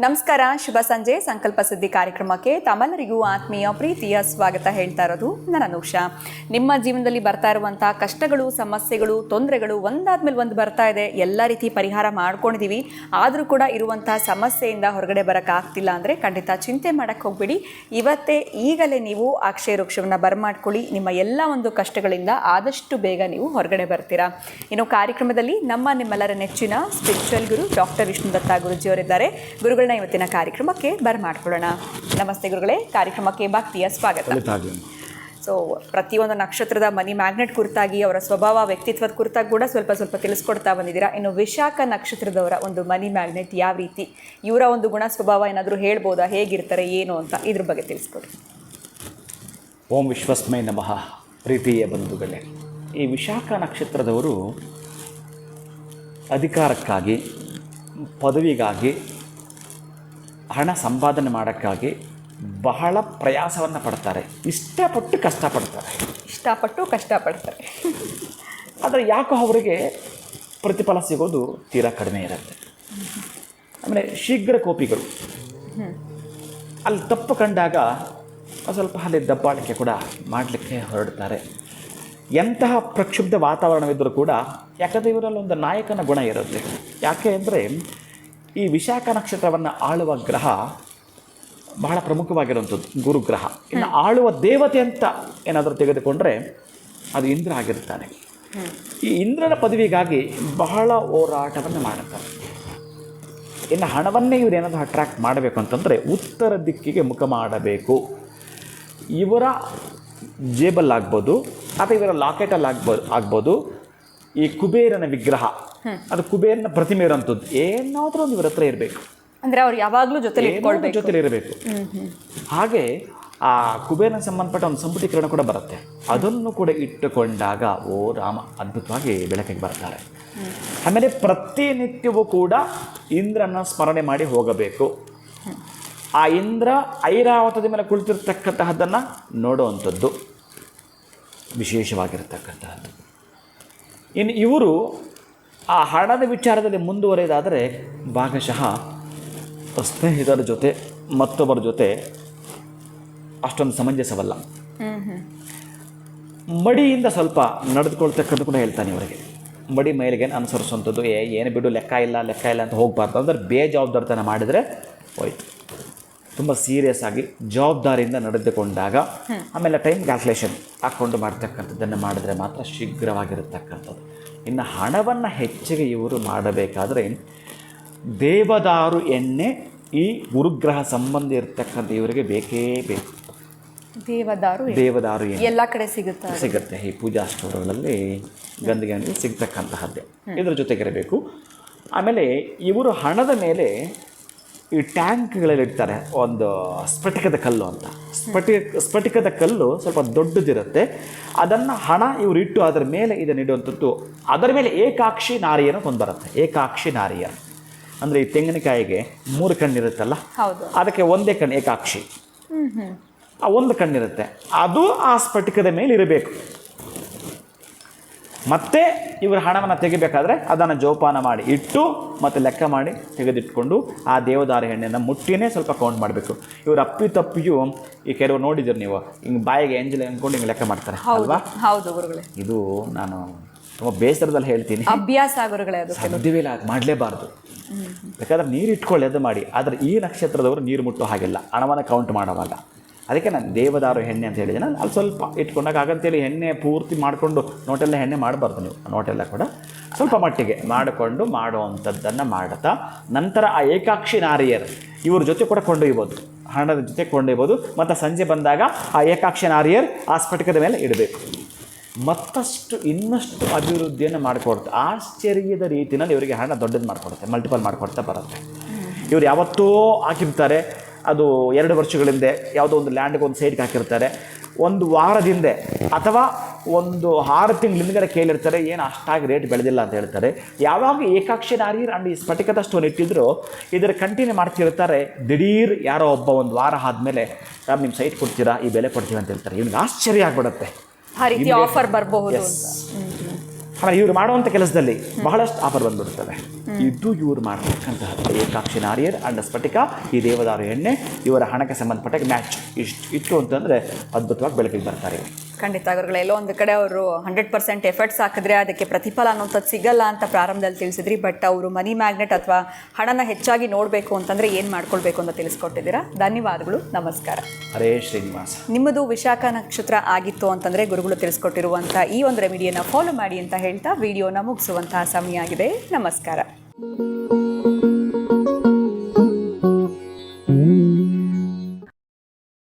ನಮಸ್ಕಾರ, ಶುಭ ಸಂಜೆ. ಸಂಕಲ್ಪ ಸುದ್ದಿ ಕಾರ್ಯಕ್ರಮಕ್ಕೆ ತಮ್ಮೆಲ್ಲರಿಗೂ ಆತ್ಮೀಯ ಪ್ರೀತಿಯ ಸ್ವಾಗತ ಹೇಳ್ತಾ ಇರೋದು ನನ್ನ ಅನುಷಾ. ನಿಮ್ಮ ಜೀವನದಲ್ಲಿ ಬರ್ತಾ ಇರುವಂತಹ ಕಷ್ಟಗಳು, ಸಮಸ್ಯೆಗಳು, ತೊಂದರೆಗಳು ಒಂದಾದ್ಮೇಲೆ ಒಂದು ಬರ್ತಾ ಇದೆ. ಎಲ್ಲ ರೀತಿ ಪರಿಹಾರ ಮಾಡ್ಕೊಂಡಿದ್ದೀವಿ, ಆದರೂ ಕೂಡ ಇರುವಂತಹ ಸಮಸ್ಯೆಯಿಂದ ಹೊರಗಡೆ ಬರೋಕ್ಕಾಗ್ತಿಲ್ಲ ಅಂದರೆ ಖಂಡಿತ ಚಿಂತೆ ಮಾಡೋಕ್ಕೆ ಹೋಗ್ಬಿಡಿ. ಇವತ್ತೇ ಈಗಲೇ ನೀವು ಅಕ್ಷಯ ವೃಕ್ಷವನ್ನು ಬರಮಾಡ್ಕೊಳ್ಳಿ. ನಿಮ್ಮ ಎಲ್ಲ ಒಂದು ಕಷ್ಟಗಳಿಂದ ಆದಷ್ಟು ಬೇಗ ನೀವು ಹೊರಗಡೆ ಬರ್ತೀರಾ. ಇನ್ನು ಕಾರ್ಯಕ್ರಮದಲ್ಲಿ ನಿಮ್ಮೆಲ್ಲರ ನೆಚ್ಚಿನ ಸ್ಪಿರಿಚುವಲ್ ಗುರು ಡಾಕ್ಟರ್ ವಿಷ್ಣುದತ್ತ ಗುರುಜಿಯವರಿದ್ದಾರೆ. ಗುರುಗಳನ್ನ ಇವತ್ತಿನ ಕಾರ್ಯಕ್ರಮಕ್ಕೆ ಬರಮಾಡ್ಕೊಳ್ಳೋಣ. ನಮಸ್ತೆ ಗುರುಗಳೇ, ಕಾರ್ಯಕ್ರಮಕ್ಕೆ ಭಕ್ತಿಯ ಸ್ವಾಗತ. ಸೊ ಪ್ರತಿಯೊಂದು ನಕ್ಷತ್ರದ ಮನಿ ಮ್ಯಾಗ್ನೆಟ್ ಕುರಿತಾಗಿ, ಅವರ ಸ್ವಭಾವ, ವ್ಯಕ್ತಿತ್ವದ ಕುರಿತಾಗಿ ಕೂಡ ಸ್ವಲ್ಪ ತಿಳಿಸ್ಕೊಡ್ತಾ ಬಂದಿದ್ದೀರಾ. ಇನ್ನು ವಿಶಾಖ ನಕ್ಷತ್ರದವರ ಒಂದು ಮನಿ ಮ್ಯಾಗ್ನೆಟ್ ಯಾವ ರೀತಿ, ಇವರ ಒಂದು ಗುಣ ಸ್ವಭಾವ ಏನಾದರೂ ಹೇಳ್ಬೋದಾ, ಹೇಗಿರ್ತಾರೆ ಏನು ಅಂತ, ಇದ್ರ ಬಗ್ಗೆ ತಿಳಿಸ್ಕೊಡಿ. ಓಂ ವಿಶ್ವಸ್ಮೈ ನಮಃ. ಪ್ರೀತಿಯ ಬಂಧುಗಳೇ, ಈ ವಿಶಾಖ ನಕ್ಷತ್ರದವರು ಅಧಿಕಾರಕ್ಕಾಗಿ, ಪದವಿಗಾಗಿ, ಹಣ ಸಂಪಾದನೆ ಮಾಡೋಕ್ಕಾಗಿ ಬಹಳ ಪ್ರಯಾಸವನ್ನು ಪಡ್ತಾರೆ. ಇಷ್ಟಪಟ್ಟು ಕಷ್ಟಪಡ್ತಾರೆ. ಆದರೆ ಯಾಕೋ ಅವರಿಗೆ ಪ್ರತಿಫಲ ಸಿಗೋದು ತೀರಾ ಕಡಿಮೆ ಇರುತ್ತೆ. ಆಮೇಲೆ ಶೀಘ್ರ ಕೋಪಿಗಳು. ಅಲ್ಲಿ ತಪ್ಪು ಕಂಡಾಗ ಸ್ವಲ್ಪ ಅಲ್ಲಿ ದಬ್ಬಾಳಿಕೆ ಕೂಡ ಮಾಡಲಿಕ್ಕೆ ಹೊರಡ್ತಾರೆ. ಎಂತಹ ಪ್ರಕ್ಷುಬ್ಧ ವಾತಾವರಣವಿದ್ದರೂ ಕೂಡ, ಯಾಕಂದರೆ ಇವರಲ್ಲಿ ಒಂದು ನಾಯಕನ ಗುಣ ಇರುತ್ತೆ. ಯಾಕೆ ಅಂದರೆ ಈ ವಿಶಾಖ ನಕ್ಷತ್ರವನ್ನು ಆಳುವ ಗ್ರಹ ಬಹಳ ಪ್ರಮುಖವಾಗಿರುವಂಥದ್ದು ಗುರುಗ್ರಹ. ಇನ್ನು ಆಳುವ ದೇವತೆ ಅಂತ ಏನಾದರೂ ತೆಗೆದುಕೊಂಡ್ರೆ ಅದು ಇಂದ್ರ ಆಗಿರ್ತಾನೆ. ಈ ಇಂದ್ರನ ಪದವಿಗಾಗಿ ಬಹಳ ಹೋರಾಟವನ್ನು ಮಾಡುತ್ತಾರೆ. ಇನ್ನು ಹಣವನ್ನೇ ಇವರು ಏನಾದರೂ ಅಟ್ರ್ಯಾಕ್ಟ್ ಮಾಡಬೇಕು ಅಂತಂದರೆ ಉತ್ತರ ದಿಕ್ಕಿಗೆ ಮುಖ ಮಾಡಬೇಕು. ಇವರ ಜೇಬಲ್ಲಾಗ್ಬೋದು ಅಥವಾ ಇವರ ಲಾಕೆಟಲ್ಲಿ ಆಗ್ಬೋದು ಈ ಕುಬೇರನ ವಿಗ್ರಹ, ಅದು ಕುಬೇರನ ಪ್ರತಿಮೆ ಇರೋಂಥದ್ದು ಏನಾದರೂ ಒಂದು ಇವರ ಹತ್ರ ಇರಬೇಕು. ಅಂದರೆ ಅವ್ರು ಯಾವಾಗಲೂ ಜೊತೆಲಿ ಇರಬೇಕು. ಹಾಗೆ ಆ ಕುಬೇರನ ಸಂಬಂಧಪಟ್ಟ ಒಂದು ಸಂಪುಟೀಕರಣ ಕೂಡ ಬರುತ್ತೆ. ಅದನ್ನು ಕೂಡ ಇಟ್ಟುಕೊಂಡಾಗ ಓ ರಾಮ ಅದ್ಭುತವಾಗಿ ಬೆಳಕಿಗೆ ಬರ್ತಾರೆ. ಆಮೇಲೆ ಪ್ರತಿನಿತ್ಯವೂ ಕೂಡ ಇಂದ್ರನ ಸ್ಮರಣೆ ಮಾಡಿ ಹೋಗಬೇಕು. ಆ ಇಂದ್ರ ಐರಾವತದ ಮೇಲೆ ಕುಳಿತಿರ್ತಕ್ಕಂತಹದ್ದನ್ನು ನೋಡುವಂಥದ್ದು ವಿಶೇಷವಾಗಿರತಕ್ಕಂತಹದ್ದು. ಇನ್ನು ಇವರು ಆ ಹಣದ ವಿಚಾರದಲ್ಲಿ ಮುಂದುವರೆಯೋದಾದರೆ ಭಾಗಶಃ ಸ್ನೇಹಿತರ ಜೊತೆ, ಮತ್ತೊಬ್ಬರ ಜೊತೆ ಅಷ್ಟೊಂದು ಸಮಂಜಸವಲ್ಲ. ಮಡಿಯಿಂದ ಸ್ವಲ್ಪ ನಡೆದುಕೊಳ್ತಕ್ಕಂಥ ಕೂಡ ಹೇಳ್ತಾನೆ ಇವರಿಗೆ. ಮಡಿ ಮೇಲಿಗೆ ಅನುಸರಿಸುವಂಥದ್ದು, ಏನು ಬಿಡು, ಲೆಕ್ಕ ಇಲ್ಲ ಅಂತ ಹೋಗಬಾರ್ದು. ಅಂದರೆ ಬೇಜವಾಬ್ದಾರಿತನ ಮಾಡಿದರೆ ಹೋಯ್ತು. ತುಂಬ ಸೀರಿಯಸ್ ಆಗಿ ಜವಾಬ್ದಾರಿಯಿಂದ ನಡೆದುಕೊಂಡಾಗ, ಆಮೇಲೆ ಟೈಮ್ ಕ್ಯಾಲ್ಕುಲೇಷನ್ ಹಾಕ್ಕೊಂಡು ಮಾಡ್ತಕ್ಕಂಥದ್ದನ್ನು ಮಾಡಿದ್ರೆ ಮಾತ್ರ ಶೀಘ್ರವಾಗಿರತಕ್ಕಂಥದ್ದು. ಇನ್ನು ಹಣವನ್ನು ಹೆಚ್ಚಿಗೆ ಇವರು ಮಾಡಬೇಕಾದ್ರೆ ದೇವದಾರು ಎಣ್ಣೆ ಈ ಗುರುಗ್ರಹ ಸಂಬಂಧ ಇರತಕ್ಕಂಥ ಇವರಿಗೆ ಬೇಕೇ ಬೇಕು. ದೇವದಾರು ಎಣ್ಣೆ ಎಲ್ಲ ಕಡೆ ಸಿಗುತ್ತೆ. ಈ ಪೂಜಾ ಸ್ಟೋರ್ಗಳಲ್ಲಿ, ಗಂದಿಗೆ ಅಂಗಡಿ ಸಿಗ್ತಕ್ಕಂತಹದ್ದೇ ಇದ್ರ ಜೊತೆಗಿರಬೇಕು. ಆಮೇಲೆ ಇವರು ಹಣದ ಮೇಲೆ ಈ ಟ್ಯಾಂಕ್ಗಳಲ್ಲಿ ಇಡ್ತಾರೆ ಒಂದು ಸ್ಫಟಿಕದ ಕಲ್ಲು ಅಂತ. ಸ್ಫಟಿಕದ ಕಲ್ಲು ಸ್ವಲ್ಪ ದೊಡ್ಡದಿರುತ್ತೆ. ಅದನ್ನು ಹಣ ಇವರು ಇಟ್ಟು ಅದರ ಮೇಲೆ ಇದನ್ನು ಇಡುವಂಥದ್ದು. ಅದರ ಮೇಲೆ ಏಕಾಕ್ಷಿ ನಾರಿಯನ ಒಂದು ಬರುತ್ತೆ. ಏಕಾಕ್ಷಿ ನಾರಿಯ ಅಂದರೆ ಈ ತೆಂಗಿನಕಾಯಿಗೆ 3 ಕಣ್ಣಿರುತ್ತಲ್ಲ, ಅದಕ್ಕೆ ಒಂದೇ ಕಣ್ಣು ಏಕಾಕ್ಷಿ. ಆ ಒಂದು ಕಣ್ಣಿರುತ್ತೆ, ಅದು ಆ ಸ್ಫಟಿಕದ ಮೇಲೆ ಇರಬೇಕು. ಮತ್ತೆ ಇವರು ಹಣವನ್ನು ತೆಗಿಬೇಕಾದ್ರೆ ಅದನ್ನು ಜೋಪಾನ ಮಾಡಿ ಇಟ್ಟು ಮತ್ತು ಲೆಕ್ಕ ಮಾಡಿ ತೆಗೆದಿಟ್ಕೊಂಡು ಆ ದೇವದಾರು ಎಣ್ಣೆಯನ್ನು ಮುಟ್ಟಿನೇ ಸ್ವಲ್ಪ ಕೌಂಟ್ ಮಾಡಬೇಕು. ಇವರು ಅಪ್ಪಿತಪ್ಪಿಯೂ ಈ ಕೆಲವರು ನೋಡಿದ್ದೀರಿ ನೀವು, ಹಿಂಗೆ ಬಾಯಿಗೆ ಎಂಜಲ್ ಅಂದ್ಕೊಂಡು ಹಿಂಗೆ ಲೆಕ್ಕ ಮಾಡ್ತಾರೆ ಅಲ್ವಾ? ಹೌದು ಗುರುಗಳೇ, ಇದು ನಾನು ತುಂಬ ಬೇಸರದಲ್ಲಿ ಹೇಳ್ತೀನಿ, ಅಭ್ಯಾಸ ಗುರುಗಳೇ, ಅದು ಸಾಧ್ಯವೇ ಇಲ್ಲ, ಮಾಡಲೇಬಾರ್ದು. ಬೇಕಾದ್ರೆ ನೀರು ಇಟ್ಕೊಳ್ಳಿ, ಅದು ಮಾಡಿ. ಆದರೆ ಈ ನಕ್ಷತ್ರದವರು ನೀರು ಮುಟ್ಟೋ ಹಾಗಿಲ್ಲ ಹಣವನ್ನು ಕೌಂಟ್ ಮಾಡುವಾಗ. ಅದಕ್ಕೆ ನಾನು ದೇವದಾರು ಎಣ್ಣೆ ಅಂತ ಹೇಳಿದೆ. ನಾನು ಅಲ್ಲಿ ಸ್ವಲ್ಪ ಇಟ್ಕೊಂಡಾಗ ಹಾಗಂತೇಳಿ ಎಣ್ಣೆ ಪೂರ್ತಿ ಮಾಡಿಕೊಂಡು ನೋಟೆಲ್ಲ ಎಣ್ಣೆ ಮಾಡಬಾರ್ದು. ನೀವು ನೋಟೆಲ್ಲ ಕೂಡ ಸ್ವಲ್ಪ ಮಟ್ಟಿಗೆ ಮಾಡಿಕೊಂಡು ಮಾಡುವಂಥದ್ದನ್ನು ಮಾಡುತ್ತಾ ನಂತರ ಆ ಏಕಾಕ್ಷಿ ನಾರಿಯರು ಇವ್ರ ಜೊತೆ ಕೂಡ ಕೊಂಡೊಯ್ಬೋದು, ಹಣದ ಜೊತೆ ಕೊಂಡೊಯ್ಬೋದು. ಮತ್ತು ಸಂಜೆ ಬಂದಾಗ ಆ ಏಕಾಕ್ಷಿ ನಾರಿಯರ್ ಆ ಸ್ಫಟಿಕದ ಮೇಲೆ ಇಡಬೇಕು. ಮತ್ತಷ್ಟು ಇನ್ನಷ್ಟು ಅಭಿವೃದ್ಧಿಯನ್ನು ಮಾಡಿಕೊಡುತ್ತೆ. ಆಶ್ಚರ್ಯದ ರೀತಿಯಲ್ಲಿ ಇವರಿಗೆ ಹಣ ದೊಡ್ಡದು ಮಾಡಿಕೊಡುತ್ತೆ, ಮಲ್ಟಿಪಲ್ ಮಾಡಿಕೊಡ್ತಾ ಬರುತ್ತೆ. ಇವರು ಯಾವತ್ತೋ ಹಾಕಿರ್ತಾರೆ, ಅದು 2 ವರ್ಷಗಳಿಂದ ಯಾವುದೋ ಒಂದು ಲ್ಯಾಂಡ್ಗೆ ಒಂದು ಸೈಡ್ಗೆ ಹಾಕಿರ್ತಾರೆ. ಒಂದು ವಾರದಿಂದ ಅಥವಾ ಒಂದು 6 ತಿಂಗಳ ಹಿಂದ್ಗಡೆ ಕೇಳಿರ್ತಾರೆ, ಏನು ಅಷ್ಟಾಗಿ ರೇಟ್ ಬೆಳೆದಿಲ್ಲ ಅಂತ ಹೇಳ್ತಾರೆ. ಯಾವಾಗ ಏಕಾಕ್ಷಿ ನಾರಿಯರ್ ಅಂಡ್ ಈ ಸ್ಫಟಿಕದ ಸ್ಟೋನ್ ಇಟ್ಟಿದ್ರು ಇದರ ಕಂಟಿನ್ಯೂ ಮಾಡ್ತಿರ್ತಾರೆ. ದಿಢೀರ್ ಯಾರೋ ಒಬ್ಬ ಒಂದು ವಾರ ಆದಮೇಲೆ ಸರ್ ನಿಮ್ಮ ಸೈಟ್ ಕೊಡ್ತೀರಾ, ಈ ಬೆಲೆ ಕೊಡ್ತೀವಿ ಅಂತ ಹೇಳ್ತಾರೆ. ಇವ್ನಿಗೆ ಆಶ್ಚರ್ಯ ಆಗ್ಬಿಡುತ್ತೆ, ಆಫರ್ ಬರಬಹುದು ಅಂತ. ಆಮೇಲೆ ಇವ್ರು ಮಾಡುವಂಥ ಕೆಲಸದಲ್ಲಿ ಬಹಳಷ್ಟು ಆಫರ್ ಬಂದ್ಬಿಡ್ತವೆ. ಇದು ಇವ್ರು ಮಾಡ್ತಕ್ಕಂತಹ ಏಕಾಕ್ಷಿ ನಾರಿಯರ್ ಅಂಡ್ ಸ್ಫಟಿಕ, ಈ ದೇವದಾರು ಎಣ್ಣೆ ಇವರ ಹಣಕ್ಕೆ ಸಂಬಂಧಪಟ್ಟ ಮ್ಯಾಚ್ ಇಟ್ಟು ಅಂತಂದರೆ ಅದ್ಭುತವಾಗಿ ಬೆಳಕಿಗೆ ಬರ್ತಾರೆ ಇವರು. ಖಂಡಿತ ಗುರುಗಳೇ, ಎಲ್ಲೋ ಒಂದು ಕಡೆ ಅವರು 100% ಎಫರ್ಟ್ಸ್ ಹಾಕಿದ್ರೆ ಅದಕ್ಕೆ ಪ್ರತಿಫಲ ಅನ್ನೋಂಥದ್ದು ಸಿಗಲ್ಲ ಅಂತ ಪ್ರಾರಂಭದಲ್ಲಿ ತಿಳಿಸಿದ್ರಿ. ಬಟ್ ಅವರು ಮನಿ ಮ್ಯಾಗ್ನೆಟ್ ಅಥವಾ ಹಣನ ಹೆಚ್ಚಾಗಿ ನೋಡಬೇಕು ಅಂತಂದರೆ ಏನು ಮಾಡ್ಕೊಳ್ಬೇಕು ಅಂತ ತಿಳಿಸ್ಕೊಟ್ಟಿದ್ದೀರಾ. ಧನ್ಯವಾದಗಳು, ನಮಸ್ಕಾರ. ಹರೇ ಶ್ರೀನಿವಾಸ. ನಿಮ್ಮದು ವಿಶಾಖ ನಕ್ಷತ್ರ ಆಗಿತ್ತು ಅಂತಂದರೆ ಗುರುಗಳು ತಿಳಿಸ್ಕೊಟ್ಟಿರುವಂಥ ಈ ಒಂದು ರೆಮಿಡಿಯನ್ನು ಫಾಲೋ ಮಾಡಿ ಅಂತ ಹೇಳ್ತಾ ವಿಡಿಯೋನ ಮುಗಿಸುವಂತಹ ಸಮಯ ಆಗಿದೆ. ನಮಸ್ಕಾರ.